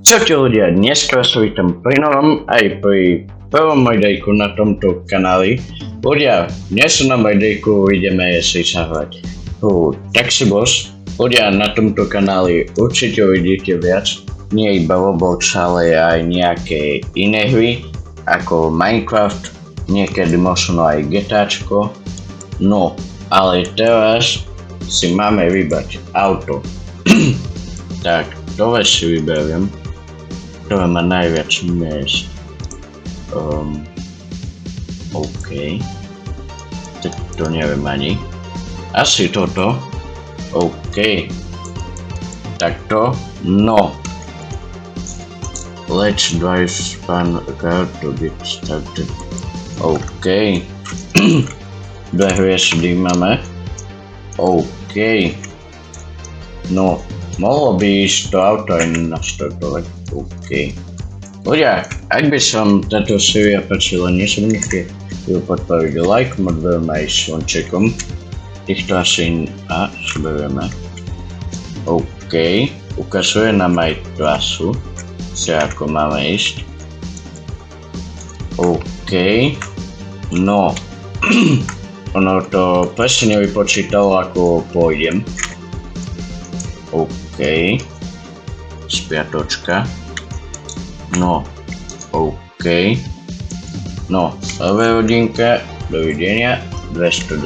Čaute ľudia, dneska vás vítam pri novom aj pri prvom videjku na tomto kanáli. Ľudia, dnes na videjku ideme si zahrať Taxi Boss. Ľudia, na tomto kanáli určite uvidíte viac, nie iba Roblox, ale aj nejaké iné hry, ako Minecraft, niekedy možno aj GTAčko. No, ale teraz si máme vybrať auto. Tak, dole si vyberiem, ktoré má najviac miest. OK. To neviem ani. Asi toto. OK. Takto. No. Let's drive span car to get started. OK. Dve hviezdy máme. OK. No. Mohlo by ísť to auto aj naštartovať. OK. Ľudia, ak by som táto séria páčila, nezabudnite ju podporiť lajkom, odberom aj zvončekom. Týchto asi zberieme. OK. Ukazuje nám aj trasu, ako máme ísť. OK. No. Ono to presne nevypočítalo, ako pôjdem. OK. Spiatočka. No. OK. No. Prvé hodinka. Dovidenia. $200.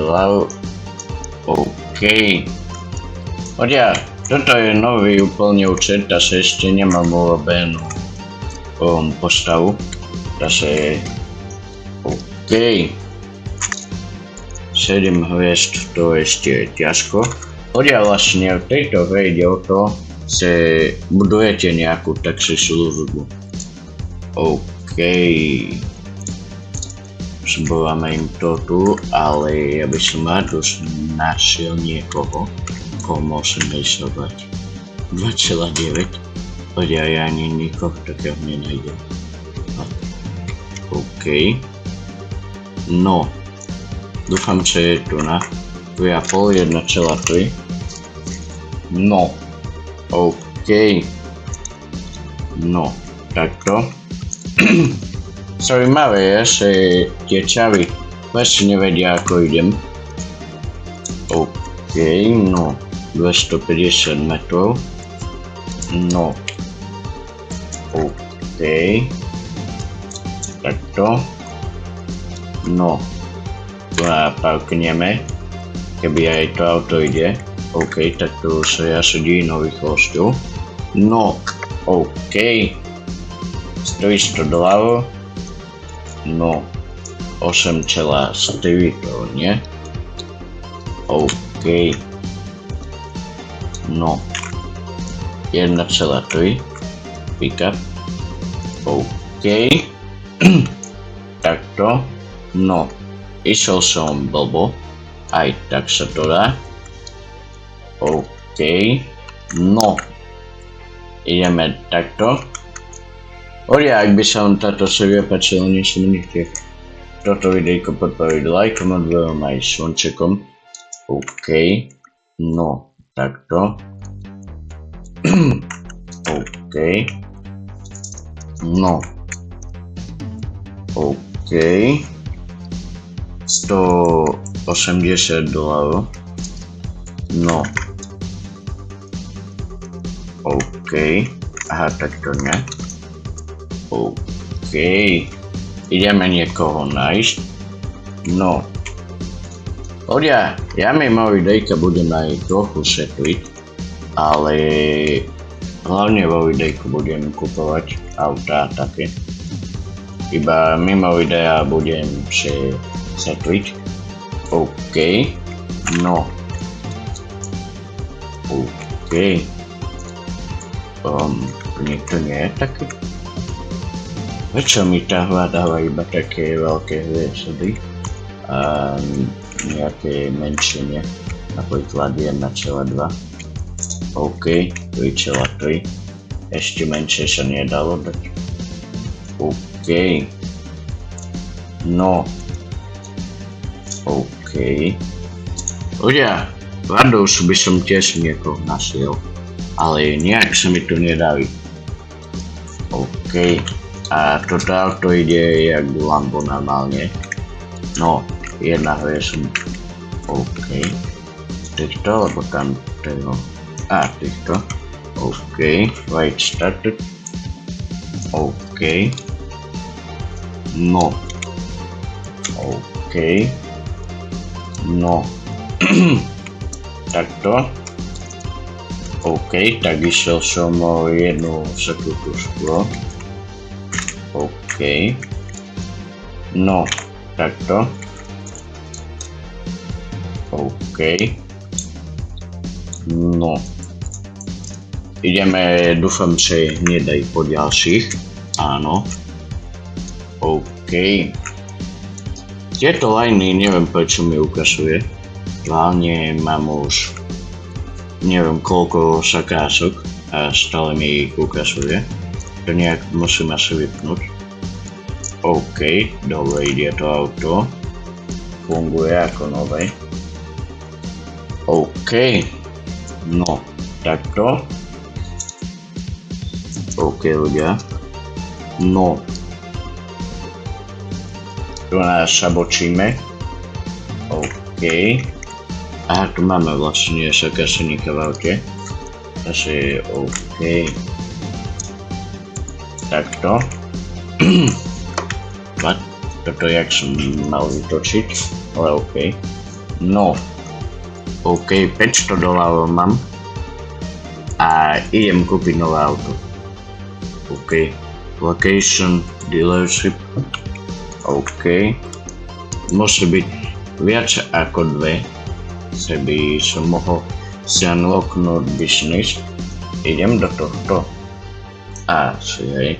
OK. Ľudia, toto je nový úplne účet, sa ešte nemám urobenú postavu. Takže OK. 7 hviezd, to ešte je ťažko. Ľudia, vlastne v tejto hre ide o to, že budujete nejakú taxi službu. OK. Zbováme im to tu, ale ja by som rád už našiel niekoho, koho môžeme zobrať. 2,9. Ľudia, ja ani nikoho takého nenájdem. OK. No. Dúfam, že je tu na 2,5, 1,3. No. OK. No. Takto. Zaujímavé je, že tie čavy vlastne nevedia, ako idem. OK. No. 250 metrov. No. OK. Takto. No. Parkneme, keby aj to auto ide. OK, tak tu sa ja sedí nových hostov. No, OK. $300. No, 8,4 to nie. OK. No, 1,3 pick-up. OK. Takto. No. Išiel som blbo, aj tak sa to dá. OK. No. Ideme takto. Ľudia, ak by sa vám táto séria páčila, nezabudnite toto videjko podporiť lajkom, odberom aj zvončekom. OK. No. Takto. OK. No. OK. $180. No. OK. Aha, tak to nie. OK. Ideme niekoho nájsť. No. Ľudia, ja mimo videjka budem aj trochu šetriť, ale hlavne vo videjku budem kupovať autá také. Iba mimo videa budem šetriť. OK. No. OK. Niekto nie je taký? Prečo mi tá hra dáva iba také veľké hviezdy a nejaké menšie nie? Napríklad 1,2. OK. 3,3. Ešte menšie sa nedalo dať. OK. No. OK. Ľudia, Radosť by som tiež niekoho našiel, ale nejak sa mi to nedarí. OK. A toto auto ide jak Lambo normálne. No, jedného je som... OK. Týchto, alebo tam tego... týchto. OK. Right started. OK. No. OK. No. Takto. OK, tak išiel som o jednu sekundu skôr. OK. No, takto. OK. No. Ideme, dúfam, že hneď aj po ďalších. Áno. OK. Tieto liney neviem prečo mi ukazuje. Hlavne mám už neviem koľko zakázok a stále mi ich ukazuje. To nejak musím asi vypnúť. OK, dobre ide to auto. Funguje ako nové. OK. No, takto. OK ľudia. No. Tu nás sa bočíme. OK. Aha, tu máme vlastne zakázníka v aute. Asi OK. Takto. Toto jak som mal vytočiť, ale OK. No. OK, $500 mám. A idem kúpiť nové auto. OK. Location, dealership. OK. Musí byť viac ako 2. Že by som mohol si unlocknúť business. Idem do tohto. Asi hej.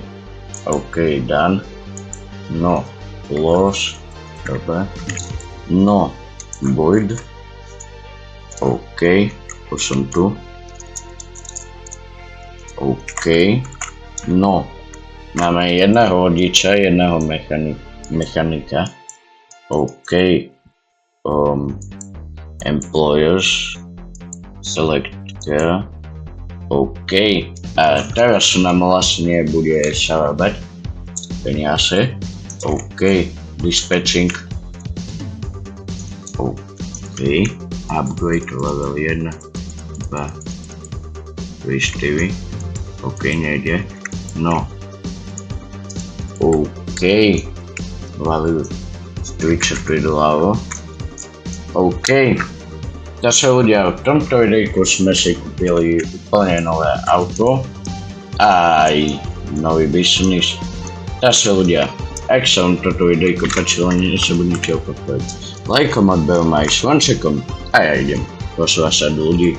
OK, done. No, close. Dobre. No, void. OK, už som tu. OK. No, máme jedného vodiča, jedného mechanika. OK. Employers. Select care. OK. A teraz nám vlastne bude zarábať peniaze. OK. Dispatching. OK. Upgrade level 1, 2, 3, 4. OK, nejde. No. OK. Value $33. OK. Zase ľudia, v tomto videjku sme si kúpili úplne nové auto a aj nový business. Zase ľudia, ak sa vám toto videjko páčilo, nezabudnite opakovať lajkom, odberom aj zvončekom a ja idem posúvať sa do ľudí.